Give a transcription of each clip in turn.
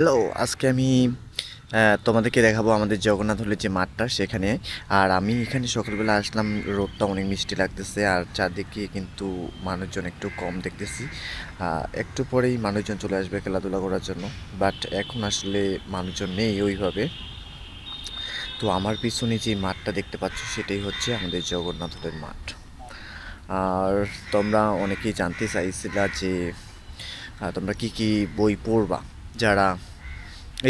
Hello, আজকে আমি তোমাদেরকে দেখাবো আমাদের জগন্নাথ হলের যে মাঠটা সেখানে। আর আমি এখানে সকালবেলা আসলাম, রোদটা অনেক মিষ্টি লাগতেছে আর চারদিকে কিন্তু মানুষজন একটু কম দেখতেছি। একটু পরেই মানুষজন চলে আসবে খেলাধুলা করার জন্য, বাট এখন আসলে মানুষজন নেই ওইভাবে। তো আমার পিছনে যে মাঠটা দেখতে পাচ্ছ সেটাই হচ্ছে আমাদের জগন্নাথ হলের মাঠ। আর তোমরা অনেকেই জানতে চাইছিলা যে তোমরা কি কি বই পড়বা, যারা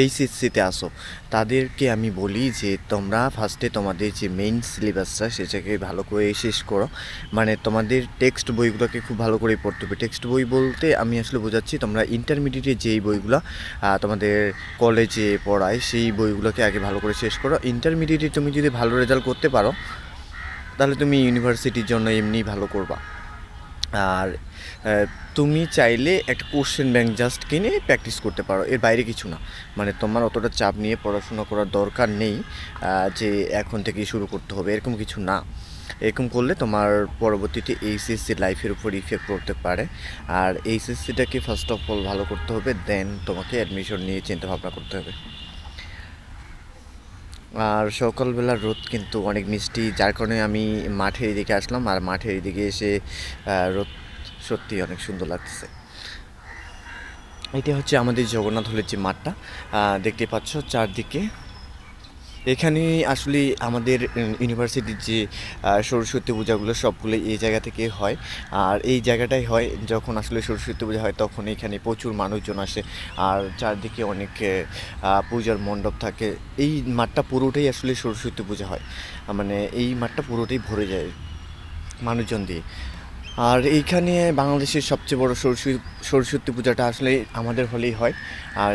এইচএসসিতে আসো তাদেরকে আমি বলি যে তোমরা ফার্স্টে তোমাদের যে মেইন সিলেবাসটা সেটাকে ভালো করে শেষ করো। মানে তোমাদের টেক্সট বইগুলোকে খুব ভালো করে পড়তে হবে। টেক্সট বই বলতে আমি আসলে বোঝাচ্ছি তোমরা ইন্টারমিডিয়েটে যেই বইগুলো তোমাদের কলেজে পড়ায় সেই বইগুলোকে আগে ভালো করে শেষ করো। ইন্টারমিডিয়েটে তুমি যদি ভালো রেজাল্ট করতে পারো তাহলে তুমি ইউনিভার্সিটির জন্য এমনি ভালো করবা। আর তুমি চাইলে একটা কোশ্চেন ব্যাংক জাস্ট কিনে প্র্যাকটিস করতে পারো, এর বাইরে কিছু না। মানে তোমার অতটা চাপ নিয়ে পড়াশোনা করার দরকার নেই যে এখন থেকেই শুরু করতে হবে, এরকম কিছু না। এরকম করলে তোমার পরবর্তীতে এইচএসসি লাইফের উপর ইফেক্ট পড়তে পারে। আর এইচএসসিটাকে ফার্স্ট অফ অল ভালো করতে হবে, দেন তোমাকে অ্যাডমিশন নিয়ে চিন্তা ভাবনা করতে হবে। আর সকালবেলার রোদ কিন্তু অনেক মিষ্টি, যার কারণে আমি মাঠের এদিকে আসলাম। আর মাঠের এদিকে এসে রোদ সত্যি অনেক সুন্দর লাগতেছে। এটা হচ্ছে আমাদের জগন্নাথ হলের যে মাঠটা দেখতে পাচ্ছ চারদিকে। এখানে আসলে আমাদের ইউনিভার্সিটির যে সরস্বতী পূজাগুলো সবগুলো এই জায়গা থেকে হয়। আর এই জায়গাটাই হয় যখন আসলে সরস্বতী পূজা হয়, তখন এখানে প্রচুর মানুষজন আসে। আর চারদিকে অনেক পূজার মণ্ডপ থাকে। এই মাঠটা পুরোটাই আসলে সরস্বতী পূজা হয়, মানে এই মাঠটা পুরোটাই ভরে যায় মানুষজন দিয়ে। আর এইখানে বাংলাদেশের সবচেয়ে বড় সরস্বতী পূজাটা আসলে আমাদের হলেই হয়। আর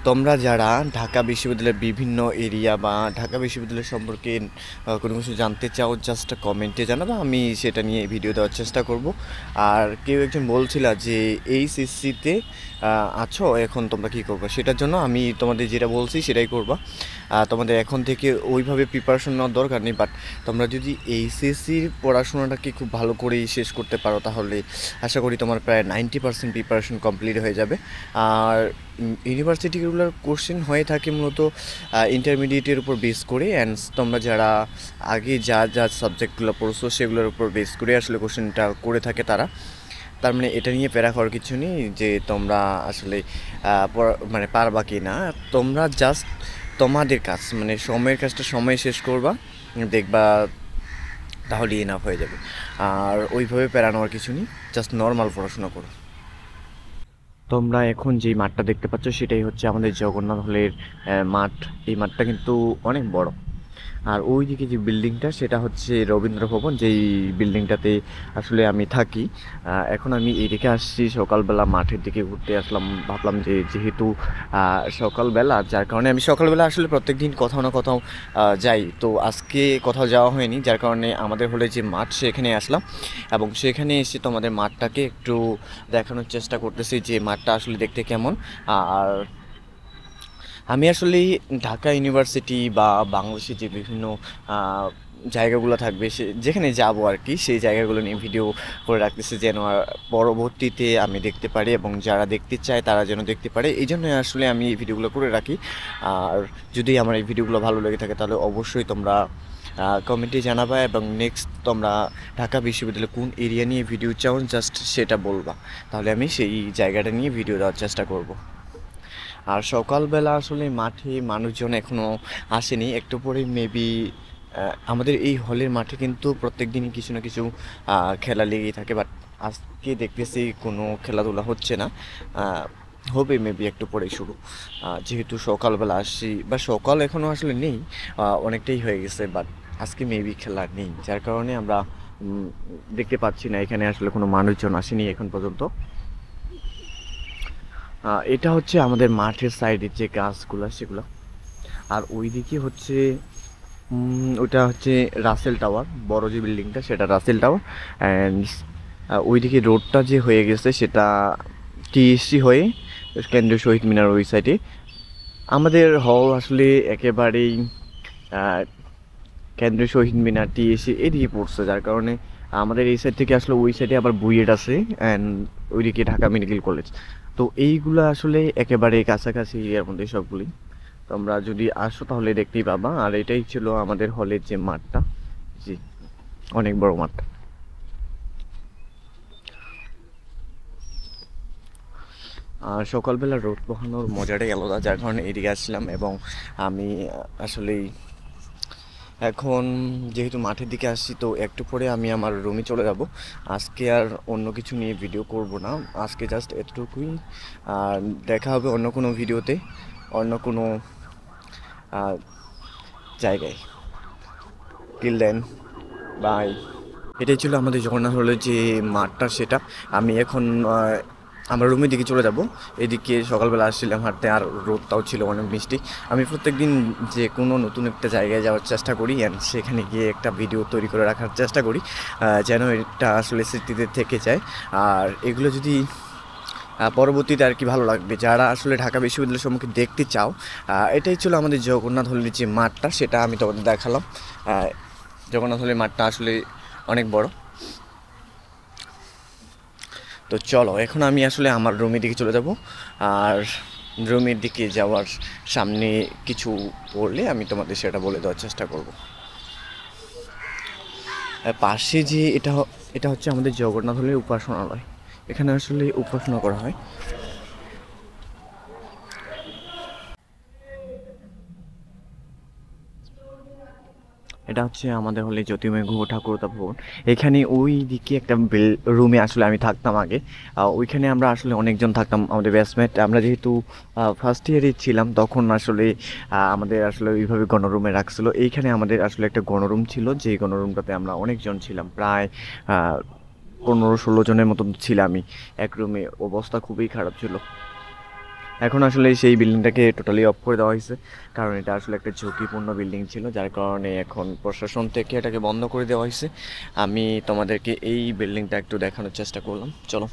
তোমরা যারা ঢাকা বিশ্ববিদ্যালয়ের বিভিন্ন এরিয়া বা ঢাকা বিশ্ববিদ্যালয় সম্পর্কে কোনো কিছু জানতে চাও, জাস্ট কমেন্টে জানাবো, আমি সেটা নিয়ে ভিডিও দেওয়ার চেষ্টা করব। আর কেউ একজন বলছিল যে এইচএসসিতে আছো, এখন তোমরা কী করবে, সেটার জন্য আমি তোমাদের যেটা বলছি সেটাই করবা। তোমাদের এখন থেকে ওইভাবে প্রিপারেশন নেওয়ার দরকার নেই, বাট তোমরা যদি এইচএসসির পড়াশোনাটাকে খুব ভালো করেই শেষ করতে পারো তাহলে আশা করি তোমার প্রায় 90% প্রিপারেশন কমপ্লিট হয়ে যাবে। আর ইউনিভার্সিটিগুলোর কোশ্চেন হয়ে থাকে মূলত ইন্টারমিডিয়েটের উপর বেস করে, অ্যান্ড তোমরা যারা আগে যা যা সাবজেক্টগুলো পড়ছো সেগুলোর উপর বেস করে আসলে কোশ্চেনটা করে থাকে তারা। তার মানে এটা নিয়ে প্যারা খাওয়ার কিছু নেই যে তোমরা আসলে মানে পারবা কি না। তোমরা জাস্ট তোমাদের কাজ, মানে সময়ের কাজটা সময় শেষ করবা, দেখবা তাহলেই এনাফ হয়ে যাবে। আর ওইভাবে প্যারা নেওয়ার কিছু নেই, জাস্ট নর্মাল পড়াশোনা করো। তোমরা এখন যেই মাঠটা দেখতে পাচ্ছ সেটাই হচ্ছে আমাদের জগন্নাথ হলের মাঠ। এই মাঠটা কিন্তু অনেক বড়। আর ওই দিকে যে বিল্ডিংটা সেটা হচ্ছে রবীন্দ্র ভবন, যেই বিল্ডিংটাতে আসলে আমি থাকি। এখন আমি এইদিকে আসছি সকালবেলা মাঠের দিকে ঘুরতে আসলাম। ভাবলাম যে যেহেতু সকালবেলা, যার কারণে আমি সকালবেলা আসলে প্রত্যেক দিন কোথাও না কোথাও যাই। তো আজকে কোথাও যাওয়া হয়নি, যার কারণে আমাদের হলে যে মাঠ সেখানে আসলাম। এবং সেখানে এসে তোমাদের মাঠটাকে একটু দেখানোর চেষ্টা করতেছি যে মাঠটা আসলে দেখতে কেমন। আর আমি আসলে ঢাকা ইউনিভার্সিটি বা বাংলাদেশের যে বিভিন্ন জায়গাগুলো থাকবে সে যেখানে যাব আর কি, সেই জায়গাগুলো নিয়ে ভিডিও করে রাখতেছি যেন পরবর্তীতে আমি দেখতে পারি এবং যারা দেখতে চায় তারা যেন দেখতে পারে। এই জন্য আসলে আমি এই ভিডিওগুলো করে রাখি। আর যদি আমার এই ভিডিওগুলো ভালো লেগে থাকে তাহলে অবশ্যই তোমরা কমেন্টে জানাবা, এবং নেক্সট তোমরা ঢাকা বিশ্ববিদ্যালয়ে কোন এরিয়া নিয়ে ভিডিও চাও জাস্ট সেটা বলবা, তাহলে আমি সেই জায়গাটা নিয়ে ভিডিও দেওয়ার চেষ্টা করব। আর সকালবেলা আসলে মাঠে মানুষজন এখনও আসেনি, একটু পরেই মেবি আমাদের এই হলের মাঠে কিন্তু প্রত্যেক দিনই কিছু না কিছু খেলা লেগেই থাকে, বাট আজকে দেখতেছি কোনো খেলাধুলা হচ্ছে না। হবে মেবি একটু পরে শুরু, যেহেতু সকালবেলা আসছি, বা সকাল এখনও আসলে নেই, অনেকটাই হয়ে গেছে, বাট আজকে মেবি খেলা নেই, যার কারণে আমরা দেখতে পাচ্ছি না এখানে আসলে কোনো মানুষজন আসেনি এখন পর্যন্ত। এটা হচ্ছে আমাদের মাঠের সাইডের যে গাছগুলো সেগুলো। আর ওইদিকে হচ্ছে ওটা হচ্ছে রাসেল টাওয়ার, বড় যে বিল্ডিংটা সেটা রাসেল টাওয়ার। অ্যান্ড ওইদিকে রোডটা যে হয়ে গেছে সেটা টিএসসি হয়ে কেন্দ্রীয় শহীদ মিনার ওই সাইডে। আমাদের হল আসলে একেবারেই কেন্দ্রীয় শহীদ মিনার টিএসসি এদিকে পড়ছে, যার কারণে আমাদের এই সাইড থেকে আসলে ওই সাইডে আবার বুয়েট আছে, অ্যান্ড ওইদিকে ঢাকা মেডিকেল কলেজ। তো তো এইগুলো আসলে একেবারে কাছাকাছি এর মধ্যে সবগুলি। তোমরা যদি আসো তাহলে দেখতেই পাবা। আর এটাই ছিল আমাদের হলের যে মাঠটা, জি অনেক বড় মাঠ। আর সকালবেলা রোদ পোহানোর মজাটাই আলাদা, যার কারণে এদিকে আসলাম। এবং আমি আসলেই এখন যেহেতু মাঠের দিকে আসছি, তো একটু পরে আমি আমার রুমে চলে যাব। আজকে আর অন্য কিছু নিয়ে ভিডিও করব না, আজকে জাস্ট এতটুকুই। আর দেখা হবে অন্য কোনো ভিডিওতে, অন্য কোনো জায়গায়। Till then, bye. এটাই ছিল আমাদের জগন্নাথ হলের যে মাঠটা, সেটা। আমি এখন আমার রুমের দিকে চলে যাব। এদিকে সকালবেলা আসছিলাম হাঁটতে, আর রোদটাও ছিল অনেক মিষ্টি। আমি প্রত্যেকদিন যে কোনো নতুন একটা জায়গায় যাওয়ার চেষ্টা করি, অ্যান্ড সেখানে গিয়ে একটা ভিডিও তৈরি করে রাখার চেষ্টা করি, যেন এটা আসলে স্মৃতিতে থেকে যায়। আর এগুলো যদি পরবর্তীতে আর কি ভালো লাগবে, যারা আসলে ঢাকা বিশ্ববিদ্যালয়ের সম্মুখে দেখতে চাও। এটাই ছিল আমাদের জগন্নাথ হলের যে মাঠটা, সেটা আমি তোমাদের দেখালাম। জগন্নাথ হলের মাঠটা আসলে অনেক বড়। তো চলো, এখন আমি আসলে আমার রুমের দিকে চলে যাব। আর রুমের দিকে যাওয়ার সামনে কিছু পড়লে আমি তোমাদের সেটা বলে দেওয়ার চেষ্টা করব। পাশে যে এটা হচ্ছে আমাদের জগন্নাথ হলের উপাসনালয়। এখানে আসলে উপাসনা করা হয়। এটা হচ্ছে আমাদের হলে জ্যোতির্ময় গুহ ঠাকুরতা ভবন। এখানে ওই দিকে একটা রুমে আসলে আমি থাকতাম আগে। ওইখানে আমরা আসলে অনেকজন থাকতাম, আমাদের ব্যাচমেট। আমরা যেহেতু ফার্স্ট ইয়ারে ছিলাম, তখন আসলে আমাদের আসলে ওইভাবে গণরুমে রাখছিল। এইখানে আমাদের আসলে একটা গণরুম ছিল, যে গণরুমটাতে আমরা অনেকজন ছিলাম, প্রায় 15-16 জনের মতন ছিলাম আমি এক রুমে। অবস্থা খুবই খারাপ ছিল। এখন আসলে সেই বিল্ডিংটাকে টোটালি অফ করে দেওয়া হয়েছে, কারণ এটা আসলে একটা ঝুঁকিপূর্ণ বিল্ডিং ছিল, যার কারণে এখন প্রশাসন থেকে এটাকে বন্ধ করে দেওয়া হয়েছে। আমি তোমাদেরকে এই বিল্ডিংটা একটু দেখানোর চেষ্টা করলাম, চলো।